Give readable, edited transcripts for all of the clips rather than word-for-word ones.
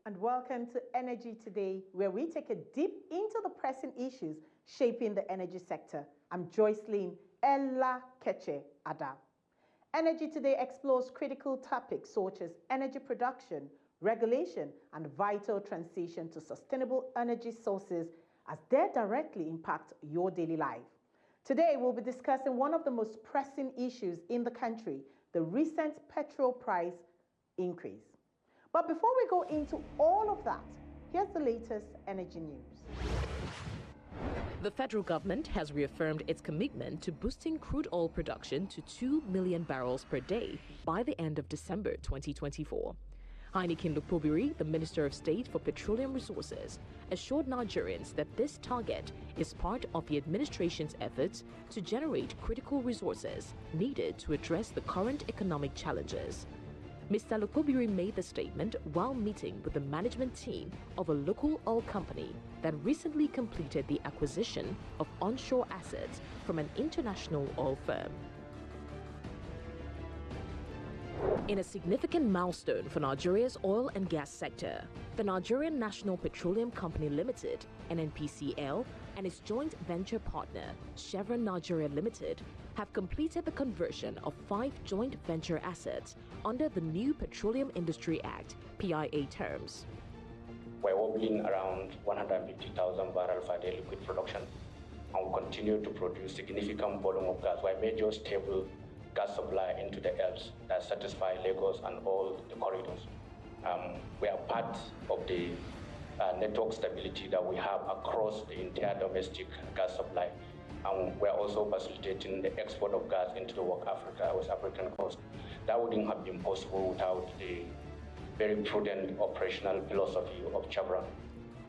and welcome to Energy Today, where we take a deep into the pressing issues shaping the energy sector. I'm Joycelyn Ella Keche Ada. Energy Today explores critical topics such as energy production, regulation, and vital transition to sustainable energy sources as they directly impact your daily life. Today, we'll be discussing one of the most pressing issues in the country, the recent petrol price increase. But before we go into all of that, here's the latest energy news. The federal government has reaffirmed its commitment to boosting crude oil production to 2 million barrels per day by the end of December 2024. Lokpobiri, the Minister of State for Petroleum Resources, assured Nigerians that this target is part of the administration's efforts to generate critical resources needed to address the current economic challenges. Mr. Lokpobiri made the statement while meeting with the management team of a local oil company that recently completed the acquisition of onshore assets from an international oil firm. In a significant milestone for Nigeria's oil and gas sector, the Nigerian National Petroleum Company Limited, NNPCL, and its joint venture partner, Chevron Nigeria Limited, have completed the conversion of 5 joint venture assets under the new Petroleum Industry Act, PIA terms. We're wobbling around 150,000 barrels per day liquid production and will continue to produce significant volume of gas. We're major stable gas supply into the Alps that satisfy Lagos and all the corridors. We are part of the network stability that we have across the entire domestic gas supply. And we're also facilitating the export of gas into the West African coast. That wouldn't have been possible without the very prudent operational philosophy of Chevron.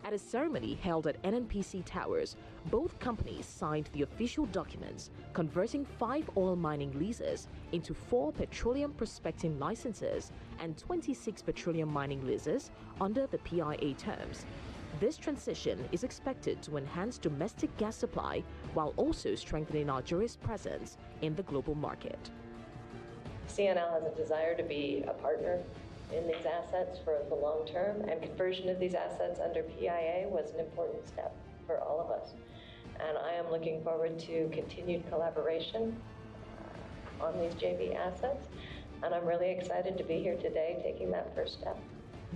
At a ceremony held at NNPC Towers, both companies signed the official documents converting 5 oil mining leases into 4 petroleum prospecting licenses and 26 petroleum mining leases under the PIA terms. This transition is expected to enhance domestic gas supply while also strengthening Nigeria's presence in the global market. CNL has a desire to be a partner in these assets for the long term, and conversion of these assets under PIA was an important step for all of us. And I am looking forward to continued collaboration on these JV assets, and I'm really excited to be here today taking that first step.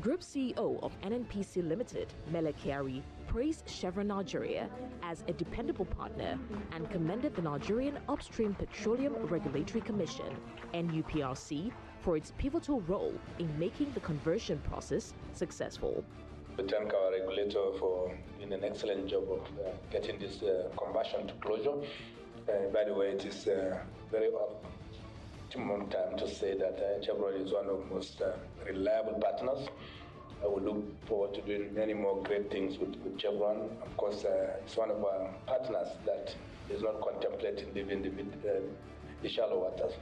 Group CEO of NNPC Limited, Mele Kyari, praised Chevron Nigeria as a dependable partner and commended the Nigerian Upstream Petroleum Regulatory Commission, NUPRC, for its pivotal role in making the conversion process successful. We thank our regulator for doing an excellent job of getting this conversion to closure. By the way, it is very optimum time to say that Chevron is one of the most reliable partners. I will look forward to doing many more great things with Chevron. Of course, it's one of our partners that is not contemplating leaving the shallow waters.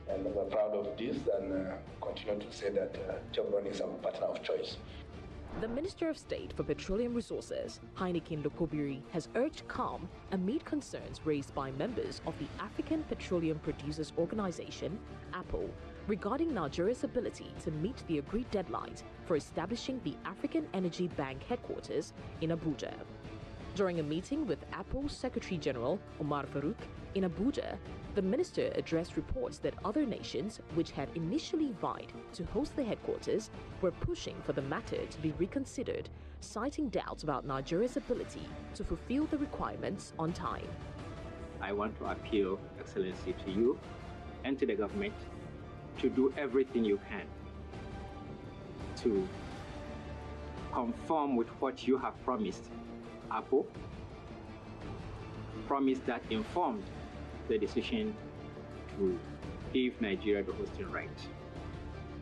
And we're proud of this and continue to say that Chevron is our partner of choice. The Minister of State for Petroleum Resources, Lokpobiri, has urged calm amid concerns raised by members of the African Petroleum Producers Organization, APO, regarding Nigeria's ability to meet the agreed deadlines for establishing the African Energy Bank headquarters in Abuja. During a meeting with APO's Secretary General, Umar Farouk, in Abuja, the minister addressed reports that other nations, which had initially vied to host the headquarters, were pushing for the matter to be reconsidered, citing doubts about Nigeria's ability to fulfill the requirements on time. I want to appeal, Excellency, to you and to the government to do everything you can to conform with what you have promised APO, promise that informed the decision to give Nigeria the hosting right.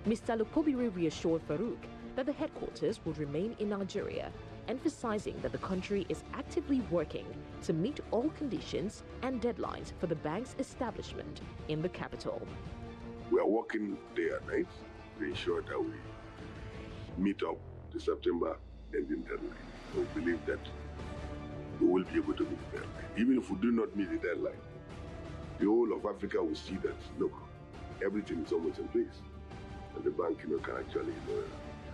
Mr. Lokpobiri reassured Farouk that the headquarters will remain in Nigeria, emphasizing that the country is actively working to meet all conditions and deadlines for the bank's establishment in the capital. We are working day and night to ensure that we meet up the September ending deadline. We believe that we will be able to meet the deadline. Even if we do not meet the deadline, the whole of Africa will see that, look, everything is almost in place. And the bank can actually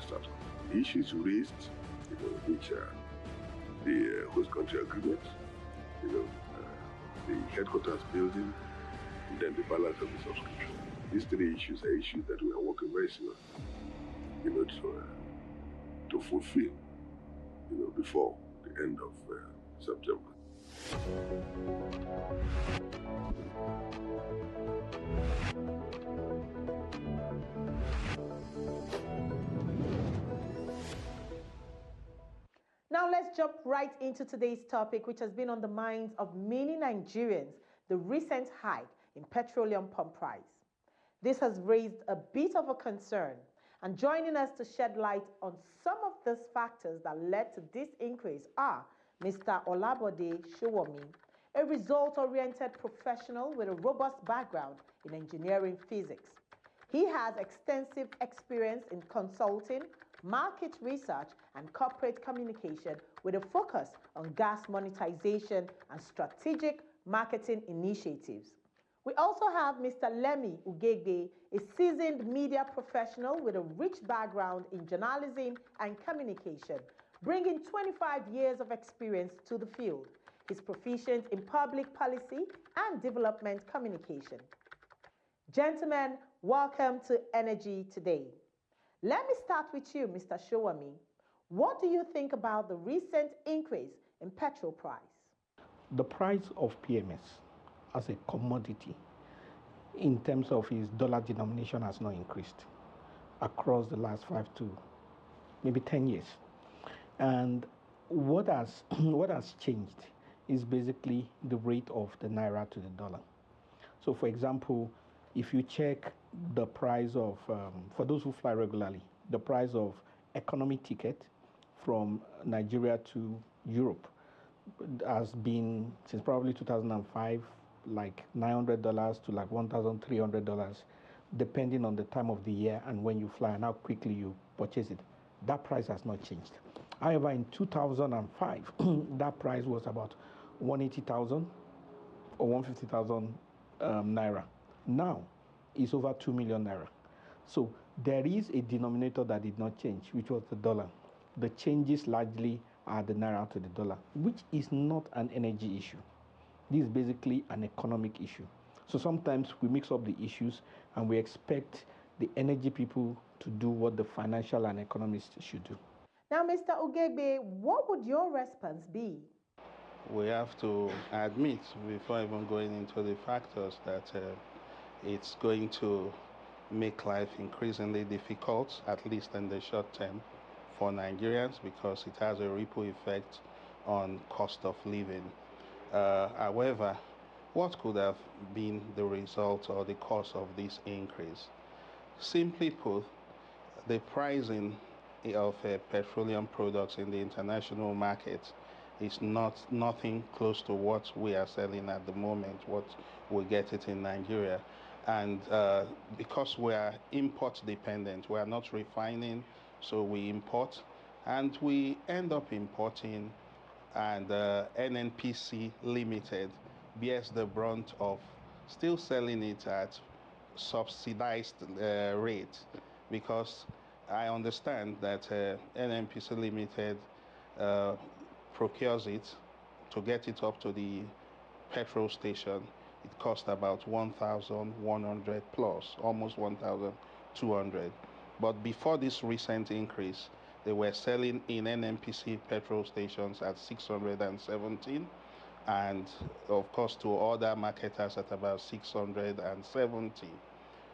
start. issues raised, which are the host country agreement, the headquarters building, and then the balance of the subscription. These three issues are issues that we are working very seriously, to fulfill, before the end of September. Now let's jump right into today's topic, which has been on the minds of many Nigerians, the recent hike in petroleum pump price. This has raised a bit of a concern, and joining us to shed light on some of these factors that led to this increase are Mr. Olabode Sowunmi, a result-oriented professional with a robust background in engineering physics. He has extensive experience in consulting, market research, and corporate communication with a focus on gas monetization and strategic marketing initiatives. We also have Mr. Lemmy a seasoned media professional with a rich background in journalism and communication, bringing 25 years of experience to the field. He's proficient in public policy and development communication. Gentlemen, welcome to Energy Today. Let me start with you, Mr. Sowunmi. What do you think about the recent increase in petrol price? The price of PMS as a commodity in terms of its dollar denomination has not increased across the last 5 to maybe 10 years. And what has changed is basically the rate of the naira to the dollar. So for example, if you check the price of, for those who fly regularly, the price of economy ticket from Nigeria to Europe has been, since probably 2005, like $900 to like $1,300, depending on the time of the year and when you fly and how quickly you purchase it. That price has not changed. However, in 2005, that price was about 180,000 or 150,000 naira. Now, it's over 2 million naira. So there is a denominator that did not change, which was the dollar. The changes largely are the naira to the dollar, which is not an energy issue. This is basically an economic issue. So sometimes we mix up the issues and we expect the energy people to do what the financial and economists should do. Now, Mr. UGHEGBE, what would your response be? We have to admit, before even going into the factors, that it's going to make life increasingly difficult, at least in the short term, for Nigerians, because it has a ripple effect on cost of living. However, what could have been the result or the cause of this increase? Simply put, the pricing of petroleum products in the international market is nothing close to what we are selling at the moment, what we get it in Nigeria. And because we are import dependent, we are not refining, so we import, and we end up importing, and NNPC Limited bears the brunt of still selling it at subsidized rate, because I understand that NNPC Limited procures it to get it up to the petrol station. It cost about 1,100 plus, almost 1,200. But before this recent increase, they were selling in NNPC petrol stations at 617, and of course to other marketers at about 670.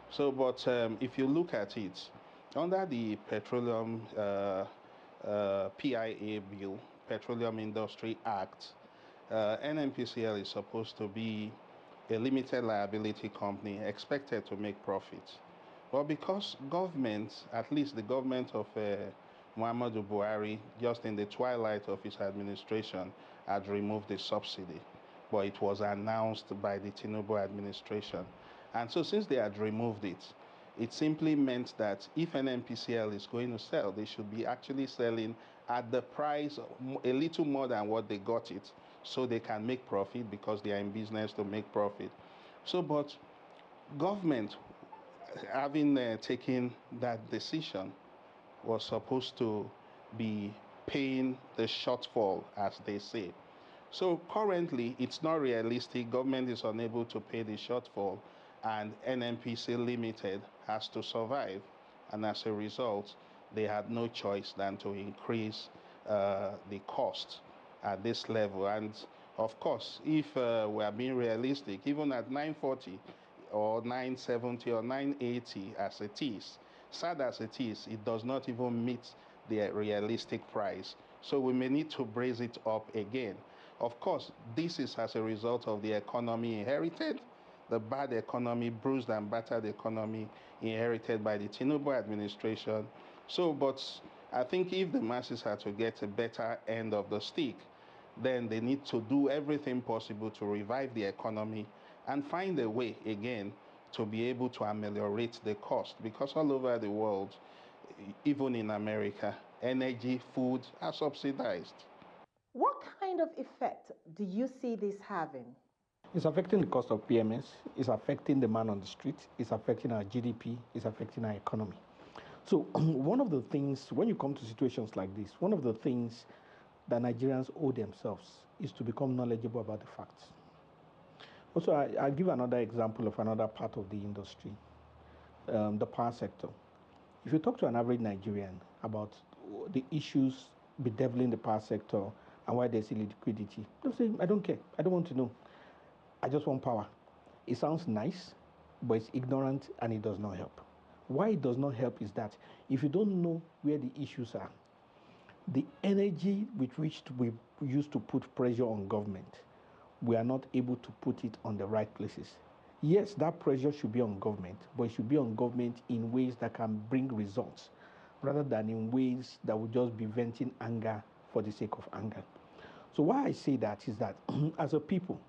So, but if you look at it, under the Petroleum PIA bill, Petroleum Industry Act, NNPCL is supposed to be a limited liability company expected to make profits. But because government, at least the government of Muhammadu Buhari, just in the twilight of his administration, had removed the subsidy, but it was announced by the Tinubu administration. And so since they had removed it, it simply meant that if an NPCL is going to sell, they should be actually selling at the price a little more than what they got it, so they can make profit, because they are in business to make profit. So, but government, having taken that decision, was supposed to be paying the shortfall, as they say. So currently, it's not realistic. Government is unable to pay the shortfall, and NNPC Limited has to survive. And as a result, they had no choice than to increase the cost at this level. And of course, if we are being realistic, even at 940 or 970 or 980 as it is, sad as it is, it does not even meet the realistic price. So we may need to brace it up again. Of course, this is as a result of the economy inherited, the bad economy, bruised and battered economy inherited by the Tinubu administration. So, but I think if the masses are to get a better end of the stick, then they need to do everything possible to revive the economy and find a way again to be able to ameliorate the cost, because all over the world, even in America, energy, food are subsidized. What kind of effect do you see this having? It's affecting the cost of PMS, it's affecting the man on the street, it's affecting our GDP, it's affecting our economy. So one of the things, when you come to situations like this, one of the things that Nigerians owe themselves is to become knowledgeable about the facts. Also, I'll give another example of another part of the industry, the power sector. If you talk to an average Nigerian about the issues bedeviling the power sector and why there's illiquidity, they'll say, I don't care, I don't want to know. I just want power. It sounds nice, but it's ignorant and it does not help. Why it does not help is that if you don't know where the issues are, the energy with which we use to put pressure on government, we are not able to put it on the right places. Yes, that pressure should be on government, but it should be on government in ways that can bring results, rather than in ways that will just be venting anger for the sake of anger. So why I say that is that as a people,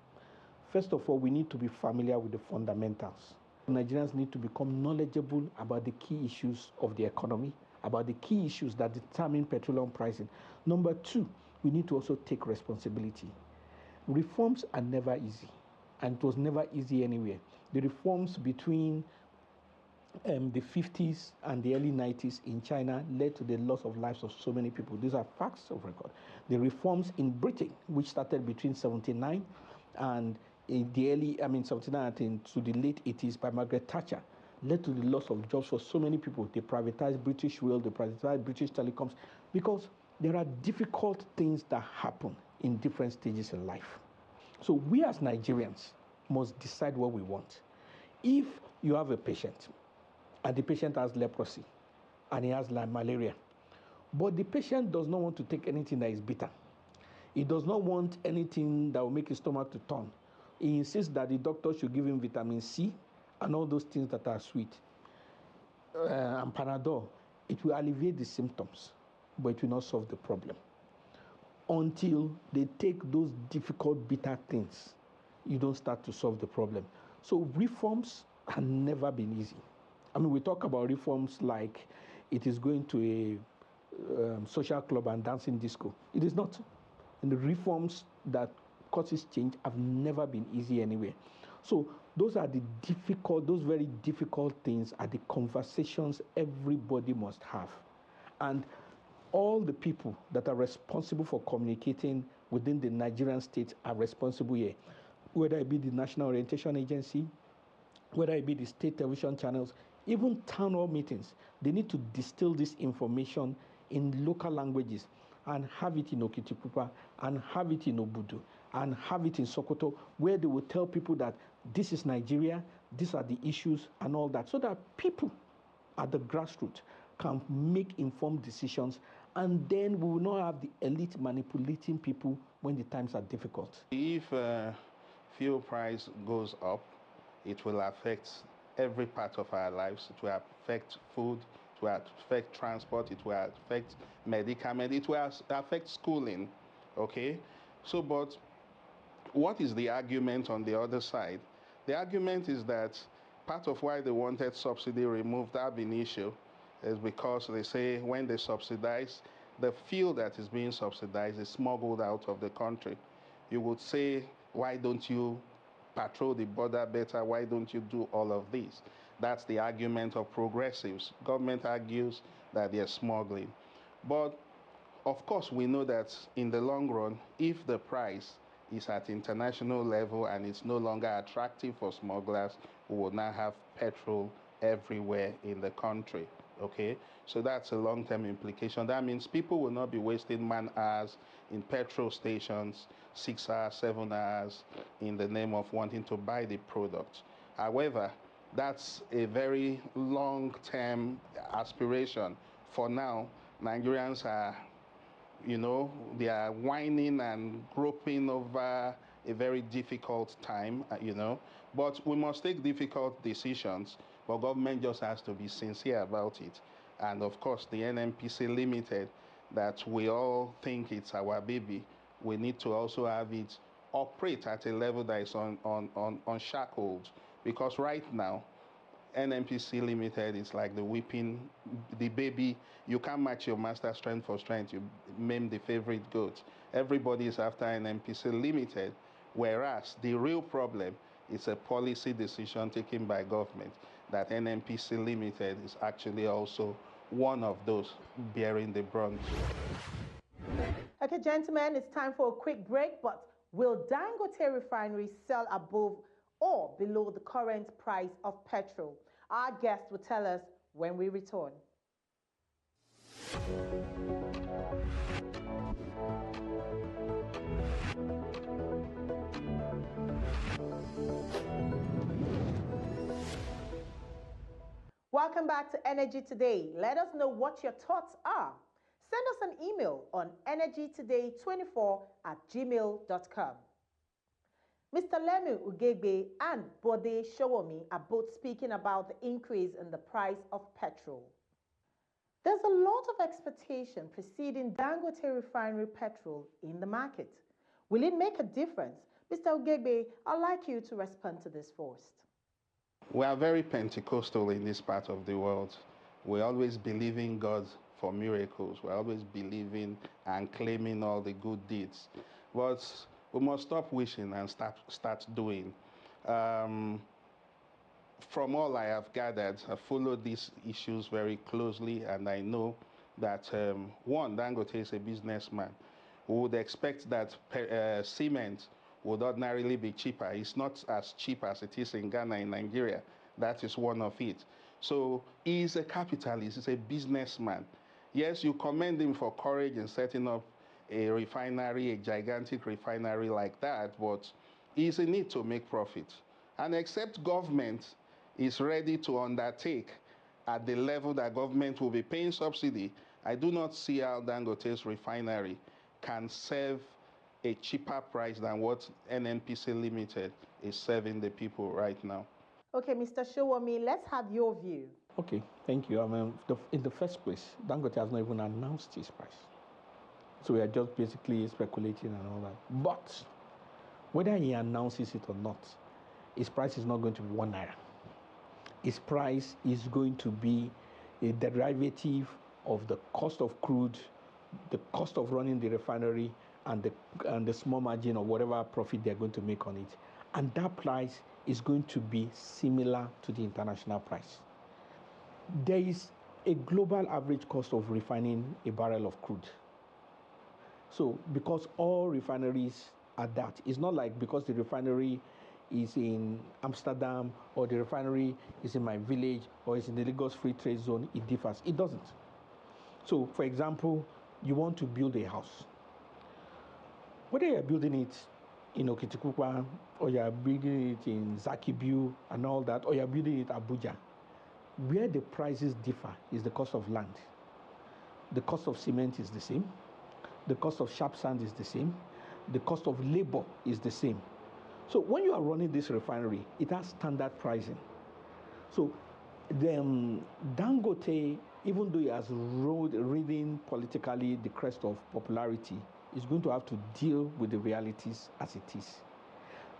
first of all, we need to be familiar with the fundamentals. Nigerians need to become knowledgeable about the key issues of the economy, about the key issues that determine petroleum pricing. Number two, we need to also take responsibility. Reforms are never easy, and it was never easy anywhere. The reforms between the 50s and the early 90s in China led to the loss of lives of so many people. These are facts of record. The reforms in Britain, which started between 79 and in the early, 79 to the late 80s by Margaret Thatcher, led to the loss of jobs for so many people. They privatized British Rail, they privatized British Telecoms, because there are difficult things that happen in different stages in life. So we as Nigerians must decide what we want. If you have a patient and the patient has leprosy and he has malaria, but the patient does not want to take anything that is bitter, he does not want anything that will make his stomach to turn, he insists that the doctor should give him vitamin C and all those things that are sweet, and Panadol, it will alleviate the symptoms, but it will not solve the problem. Until they take those difficult, bitter things, you don't start to solve the problem. So reforms have never been easy. We talk about reforms like it is going to a social club and dancing disco. It is not. And the reforms that causes change have never been easy anywhere. So those are those very difficult things are the conversations everybody must have. And all the people that are responsible for communicating within the Nigerian state are responsible here. Whether it be the National Orientation Agency, whether it be the state television channels, even town hall meetings, they need to distill this information in local languages and have it in Okitipupa and have it in Obudu and have it in Sokoto, where they will tell people that this is Nigeria, these are the issues and all that, so that people at the grassroots can make informed decisions, and then we will not have the elite manipulating people when the times are difficult. If fuel price goes up, it will affect every part of our lives. It will affect food, it will affect transport, it will affect medicament, it will affect schooling, okay? So, but what is the argument on the other side? The argument is that part of why they wanted subsidy removed ab initio is because they say when they subsidize, the fuel that is being subsidized is smuggled out of the country. You would say, why don't you patrol the border better? Why don't you do all of this? That's the argument of progressives. Government argues that they're smuggling. But of course, we know that in the long run, if the price is at international level and it's no longer attractive for smugglers, we will now have petrol everywhere in the country. Okay, so that's a long-term implication. That means people will not be wasting man-hours in petrol stations, 6 hours, 7 hours, in the name of wanting to buy the product. However, that's a very long-term aspiration. For now, Nigerians are, they are whining and groping over a very difficult time, But we must take difficult decisions, but government just has to be sincere about it. And of course, the NNPC Limited, that we all think it's our baby, we need to also have it operate at a level that is unshackled. Because right now, NNPC Limited is like the baby. You can't match your master strength for strength. You maim the favorite goat. Everybody is after NNPC Limited, whereas the real problem is a policy decision taken by government that NNPC Limited is actually also one of those bearing the brunt. Okay, gentlemen, it's time for a quick break, but will Dangote refinery sell above or below the current price of petrol? Our guest will tell us when we return. Welcome back to Energy Today. Let us know what your thoughts are. Send us an email on energytoday24@gmail.com. Mr. Lemmy UGHEGBE and Olabode Sowunmi are both speaking about the increase in the price of petrol. There's a lot of expectation preceding Dangote refinery petrol in the market. Will it make a difference? Mr. UGHEGBE, I'd like you to respond to this first. We are very Pentecostal in this part of the world. We always believe in God for miracles. We always believing and claiming all the good deeds. But we must stop wishing and start doing. From all I have gathered, I followed these issues very closely, and I know that, one, Dangote is a businessman. We would expect that cement would ordinarily be cheaper. It's not as cheap as it is in Ghana, in Nigeria. That is one of it. So he is a capitalist, he's a businessman. Yes, you commend him for courage in setting up a refinery, a gigantic refinery like that, but he's in need to make profit. And except government is ready to undertake at the level that government will be paying subsidy, I do not see how Dangote's refinery can serve a cheaper price than what NNPC Limited is serving the people right now. Okay, Mr. Sowunmi, let's have your view. Okay, thank you. In the first place, Dangote has not even announced his price. So we are just basically speculating and all that. But whether he announces it or not, his price is not going to be 1 naira. His price is going to be a derivative of the cost of crude, the cost of running the refinery, and the small margin or whatever profit they're going to make on it. And that price is going to be similar to the international price. There is a global average cost of refining a barrel of crude. So because all refineries are that, it's not like because the refinery is in Amsterdam or the refinery is in my village or is in the Lagos Free Trade Zone, it differs. It doesn't. So for example, you want to build a house. Whether you're building it in Okitikukwa or you're building it in Zakibu and all that, or you're building it in Abuja, where the prices differ is the cost of land. The cost of cement is the same. The cost of sharp sand is the same. The cost of labor is the same. So when you are running this refinery, it has standard pricing. So Dangote, even though he has ridden politically the crest of popularity, is going to have to deal with the realities as it is.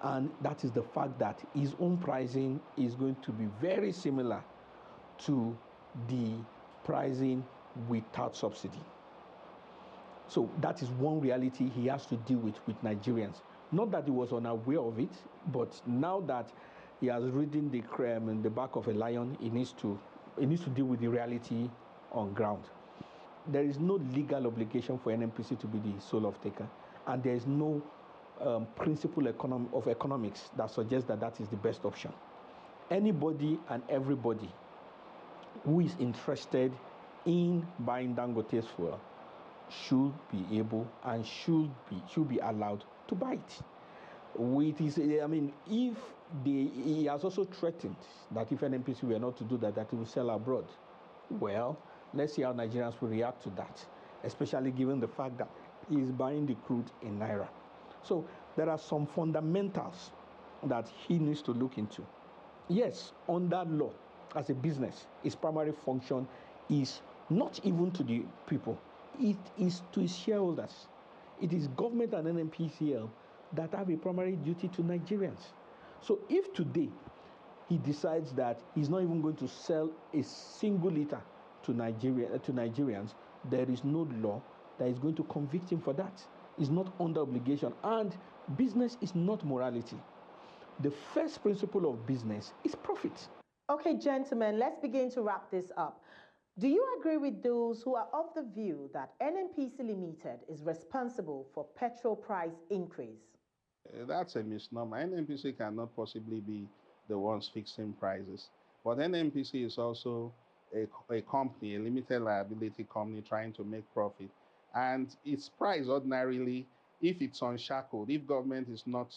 And that is the fact that his own pricing is going to be very similar to the pricing without subsidy. So that is one reality he has to deal with Nigerians. Not that he was unaware of it, but now that he has ridden the cream in the back of a lion. He needs to deal with the reality on ground. There is no legal obligation for NNPC to be the sole off-taker, and there is no principle of economics that suggests that that is the best option. Anybody and everybody who is interested in buying Dangote's fuel should be able and should be allowed to buy it. He has also threatened that if NNPC were not to do that, that he will sell abroad. Well, let's see how Nigerians will react to that, especially given the fact that he is buying the crude in naira. So there are some fundamentals that he needs to look into. Yes, under law, as a business, its primary function is not even to the people, it is to its shareholders. It is government and NNPCL that have a primary duty to Nigerians. So if today he decides that he's not even going to sell a single liter to Nigerians, there is no law that is going to convict him for that. He's not under obligation, and business is not morality. The first principle of business is profit. Okay, gentlemen, let's begin to wrap this up. Do you agree with those who are of the view that NNPC Limited is responsible for petrol price increase? That's a misnomer. NNPC cannot possibly be the ones fixing prices. But NNPC is also a company, a limited liability company trying to make profit. And its price ordinarily, if it's unshackled, if government is not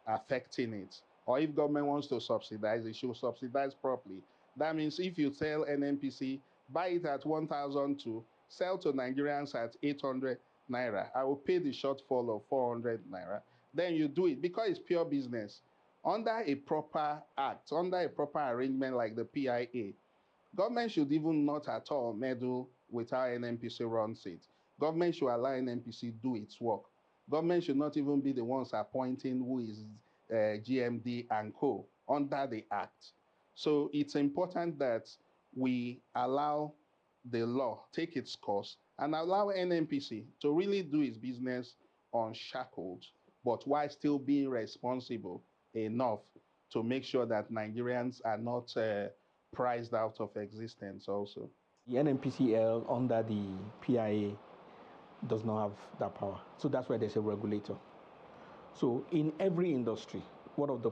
affecting it, or if government wants to subsidize, it should subsidize properly. That means if you tell NNPC, buy it at 1,002, sell to Nigerians at 800 naira, I will pay the shortfall of 400 naira. Then you do it because it's pure business. Under a proper act, under a proper arrangement like the PIA, government should even not at all meddle with how NNPC runs it. Government should allow NNPC do its work. Government should not even be the ones appointing who is GMD and co. under the act. So it's important that we allow the law take its course and allow NNPC to really do its business unshackled, but while still being responsible enough to make sure that Nigerians are not priced out of existence also. The NNPCL under the PIA does not have that power. So that's why there's a regulator. So in every industry, one of the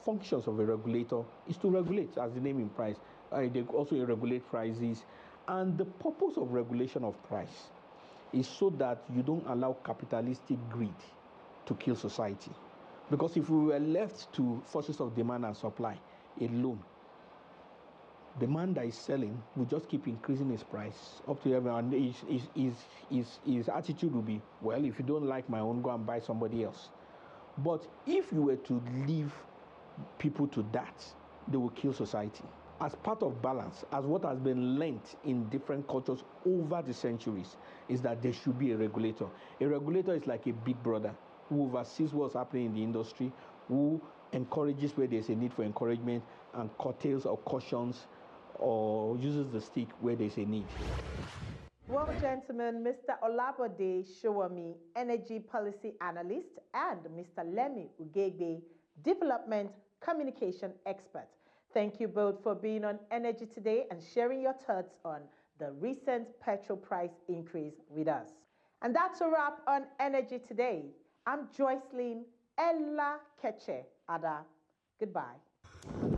functions of a regulator is to regulate, as the name implies. They also regulate prices. And the purpose of regulation of price is so that you don't allow capitalistic greed to kill society. Because if we were left to forces of demand and supply alone, the man that is selling will just keep increasing his price up to everyone. His attitude will be, well, if you don't like my own, go and buy somebody else. But if you were to leave people to that, they will kill society. As part of balance, as what has been learnt in different cultures over the centuries, is that there should be a regulator. A regulator is like a big brother who oversees what's happening in the industry, who encourages where there's a need for encouragement and curtails or cautions or uses the stick where there's a need. Well, gentlemen, Mr. Olabode Sowunmi, Energy Policy Analyst, and Mr. Lemmy UGHEGBE, Development Communication Expert. Thank you both for being on Energy Today and sharing your thoughts on the recent petrol price increase with us. And that's a wrap on Energy Today. I'm Joycelyn Ella Keche Ada. Goodbye.